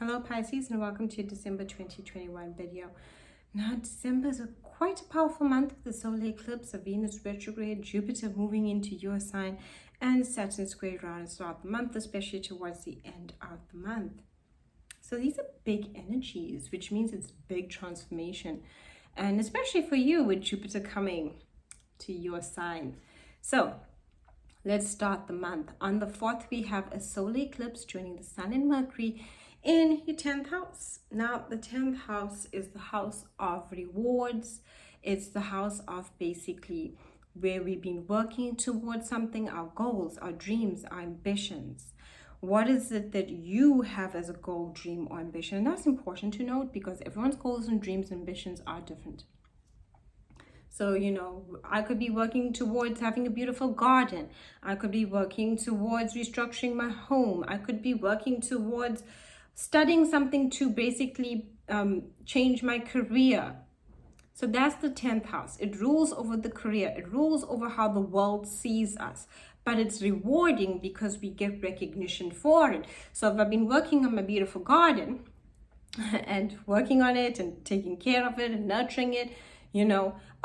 Hello Pisces and welcome to December 2021 video. Now December is quite a powerful month with the solar eclipse of Venus retrograde, Jupiter moving into your sign and Saturn square round throughout the month, especially towards the end of the month. So these are big energies, which means it's big transformation, and especially for you with Jupiter coming to your sign. So let's start the month. On the 4th, we have a solar eclipse joining the Sun and Mercury in your 10th house. Now, the 10th house is the house of rewards. It's the house of basically where we've been working towards something, our goals, our dreams, our ambitions. What is it that you have as a goal, dream, or ambition? And that's important to note because everyone's goals and dreams and ambitions are different. So, I could be working towards having a beautiful garden. I could be working towards restructuring my home. I could be working towards studying something to basically change my career. So that's the 10th house. It rules over the career. It rules over how the world sees us. But it's rewarding because we get recognition for it. So if I've been working on my beautiful garden and working on it and taking care of it and nurturing it,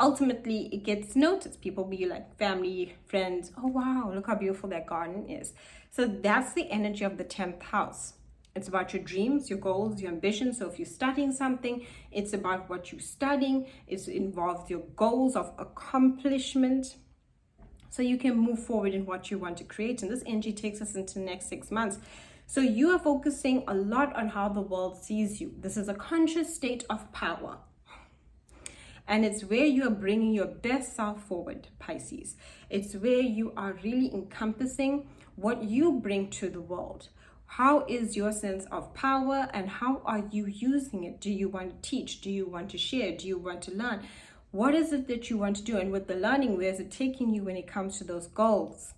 ultimately it gets noticed. People be like family, friends, oh wow, look how beautiful that garden is. So that's the energy of the 10th house. It's about your dreams, your goals, your ambitions. So if you're studying something, it's about what you're studying. It involves your goals of accomplishment. So you can move forward in what you want to create. And this energy takes us into the next 6 months. So you are focusing a lot on how the world sees you. This is a conscious state of power. And it's where you are bringing your best self forward, Pisces. It's where you are really encompassing what you bring to the world. How is your sense of power and how are you using it? Do you want to teach? Do you want to share? Do you want to learn? What is it that you want to do? And with the learning, where is it taking you when it comes to those goals?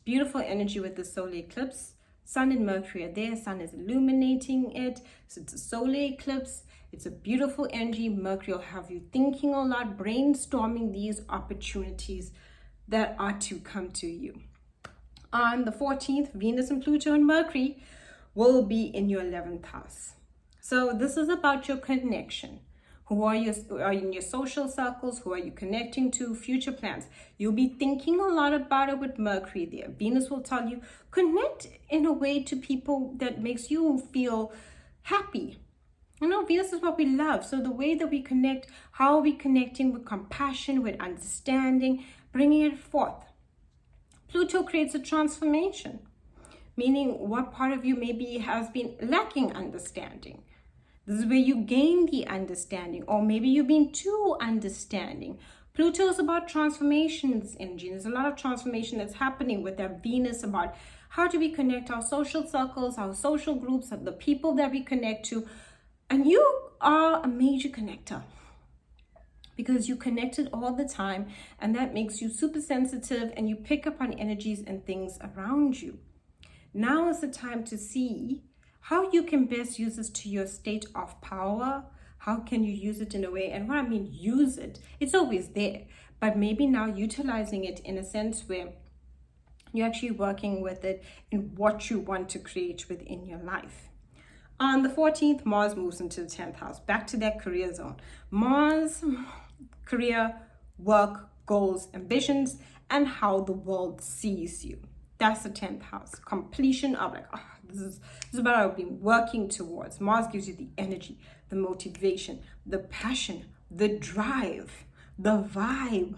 Beautiful energy with the solar eclipse. Sun and Mercury are there. Sun is illuminating it. So it's a solar eclipse. It's a beautiful energy. Mercury will have you thinking a lot, brainstorming these opportunities that are to come to you. On the 14th, Venus and Pluto and Mercury will be in your 11th house. So this is about your connection. Who are in your social circles? Who are you connecting to? Future plans. You'll be thinking a lot about it with Mercury there. Venus will tell you, connect in a way to people that makes you feel happy. Venus is what we love. So the way that we connect, how are we connecting with compassion, with understanding, bringing it forth? Pluto creates a transformation, meaning what part of you maybe has been lacking understanding. This is where you gain the understanding, or maybe you've been too understanding. Pluto is about transformations energy. There's a lot of transformation that's happening with that Venus about how do we connect our social circles, our social groups, the people that we connect to. And you are a major connector, because you connect it all the time, and that makes you super sensitive and you pick up on energies and things around you. Now is the time to see how you can best use this to your state of power. How can you use it in a way? And what I mean, use it. It's always there, but maybe now utilizing it in a sense where you're actually working with it in what you want to create within your life. On the 14th, Mars moves into the 10th house, back to that career zone. Mars, career, work, goals, ambitions, and how the world sees you. That's the 10th house. Completion of this is what I've been working towards. Mars gives you the energy, the motivation, the passion, the drive, the vibe.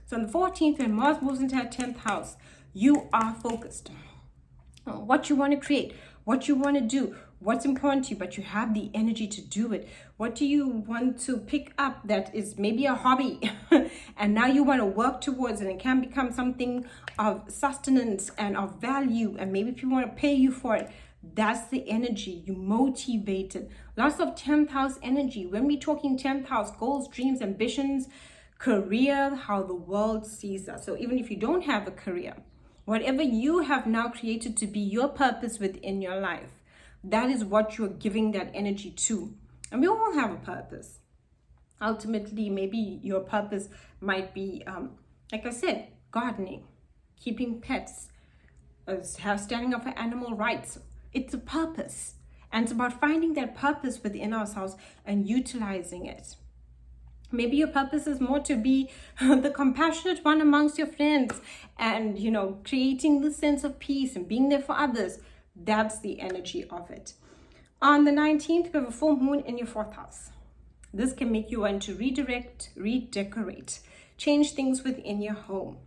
So on the 14th, when Mars moves into that 10th house, you are focused on what you want to create, what you want to do, what's important to you, but you have the energy to do it. What do you want to pick up that is maybe a hobby and now you want to work towards it, and it can become something of sustenance and of value, and maybe people want to pay you for it. That's the energy. You motivated. Lots of 10th house energy. When we're talking 10th house, goals, dreams, ambitions, career, how the world sees us. So even if you don't have a career, whatever you have now created to be your purpose within your life, that is what you're giving that energy to. And we all have a purpose. Ultimately, maybe your purpose might be, like I said, gardening, keeping pets, standing up for animal rights. It's a purpose. And it's about finding that purpose within ourselves and utilizing it. Maybe your purpose is more to be the compassionate one amongst your friends and, creating the sense of peace and being there for others. That's the energy of it. On the 19th, we have a full moon in your 4th house. This can make you want to redirect, redecorate, change things within your home,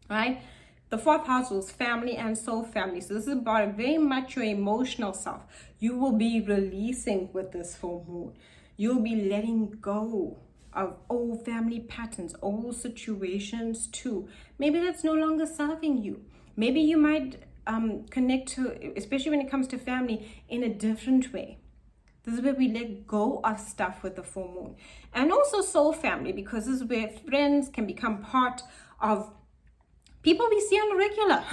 right? The 4th house was family and soul family. So this is about very much your emotional self. You will be releasing with this full moon. You'll be letting go of old family patterns, old situations too. Maybe that's no longer serving you. Maybe you might connect to, especially when it comes to family, in a different way. This is where we let go of stuff with the full moon. And also soul family, because this is where friends can become part of people we see on a regular.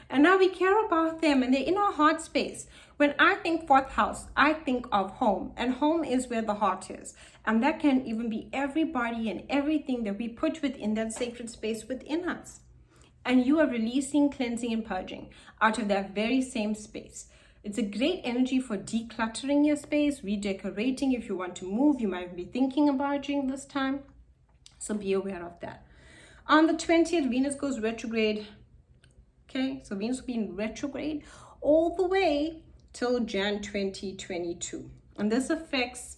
And now we care about them and they're in our heart space. When I think 4th house, I think of home, and home is where the heart is. And that can even be everybody and everything that we put within that sacred space within us. And you are releasing, cleansing, and purging out of that very same space. It's a great energy for decluttering your space, redecorating. If you want to move, you might be thinking about during this time. So be aware of that. On the 20th, Venus goes retrograde. Okay, so Venus will be in retrograde all the way till Jan 2022. And this affects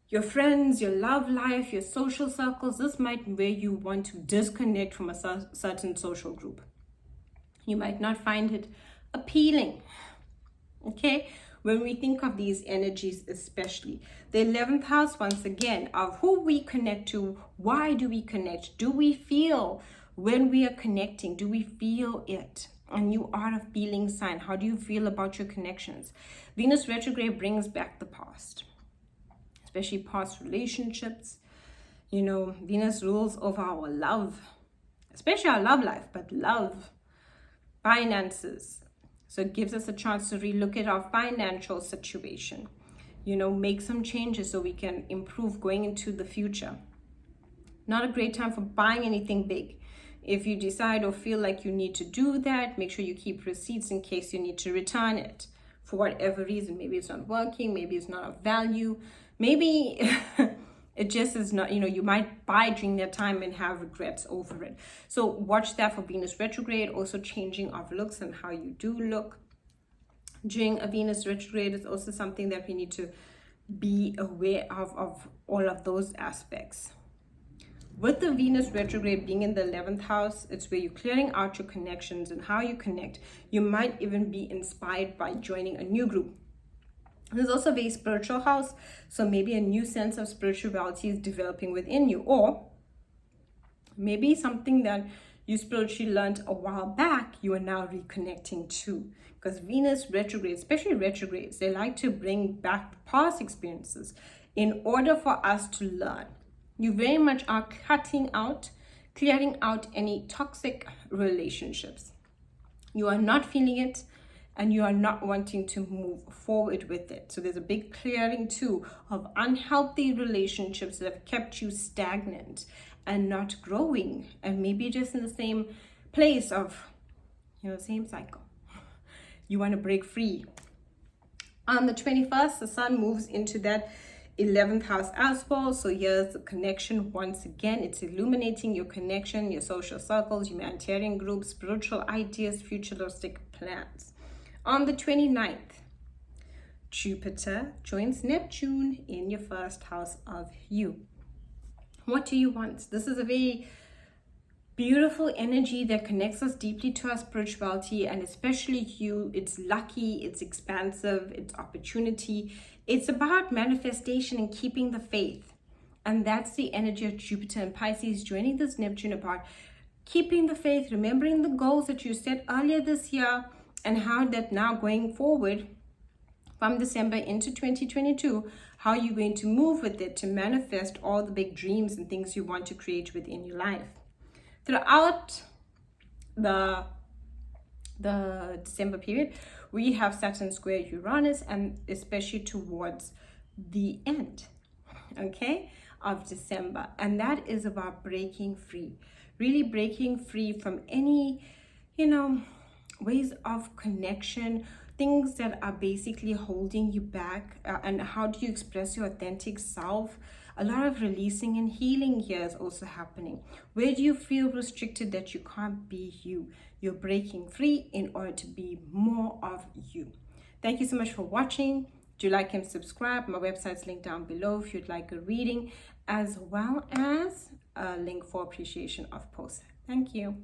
your friends, your love life, your social circles. This might be where you want to disconnect from a certain social group. You might not find it appealing. Okay, when we think of these energies, especially the 11th house, once again, of who we connect to, why do we connect? Do we feel when we are connecting? Do we feel it? And you are a feeling sign. How do you feel about your connections? Venus retrograde brings back the past, especially past relationships. Venus rules over our love, especially our love life, but love, finances. So it gives us a chance to relook at our financial situation, make some changes so we can improve going into the future. Not a great time for buying anything big. If you decide or feel like you need to do that, make sure you keep receipts in case you need to return it for whatever reason. Maybe it's not working, maybe it's not of value, maybe it just is not, you might buy during that time and have regrets over it. So watch that for Venus retrograde. Also changing of looks and how you do look during a Venus retrograde is also something that we need to be aware of all of those aspects. With the Venus retrograde being in the 11th house, it's where you're clearing out your connections and how you connect. You might even be inspired by joining a new group. There's also a very spiritual house, so maybe a new sense of spirituality is developing within you, or maybe something that you spiritually learned a while back, you are now reconnecting to. Because Venus retrograde, especially retrogrades, they like to bring back past experiences in order for us to learn. You very much are clearing out any toxic relationships. You are not feeling it and you are not wanting to move forward with it. So there's a big clearing too of unhealthy relationships that have kept you stagnant and not growing, and maybe just in the same place of, same cycle. You want to break free. On the 21st, the sun moves into that 11th house as well. So here's the connection once again. It's illuminating your connection, your social circles, humanitarian groups, spiritual ideas, futuristic plans. On the 29th, Jupiter joins Neptune in your 1st house of you. What do you want? This is a very beautiful energy that connects us deeply to our spirituality, and especially you. It's lucky, it's expansive, it's opportunity. It's about manifestation and keeping the faith. And that's the energy of Jupiter and Pisces joining this Neptune, about keeping the faith, remembering the goals that you set earlier this year, and how that now going forward from December into 2022, how you're going to move with it to manifest all the big dreams and things you want to create within your life. Throughout the December period, we have Saturn square Uranus, and especially towards the end, of December. And that is about breaking free, really breaking free from any, ways of connection things that are basically holding you back, and how do you express your authentic self. A lot of releasing and healing here is also happening. Where do you feel restricted that you can't be you? You're breaking free in order to be more of you. Thank you so much for watching. Do like and subscribe. My website's linked down below if you'd like a reading, as well as a link for appreciation of posts. Thank you.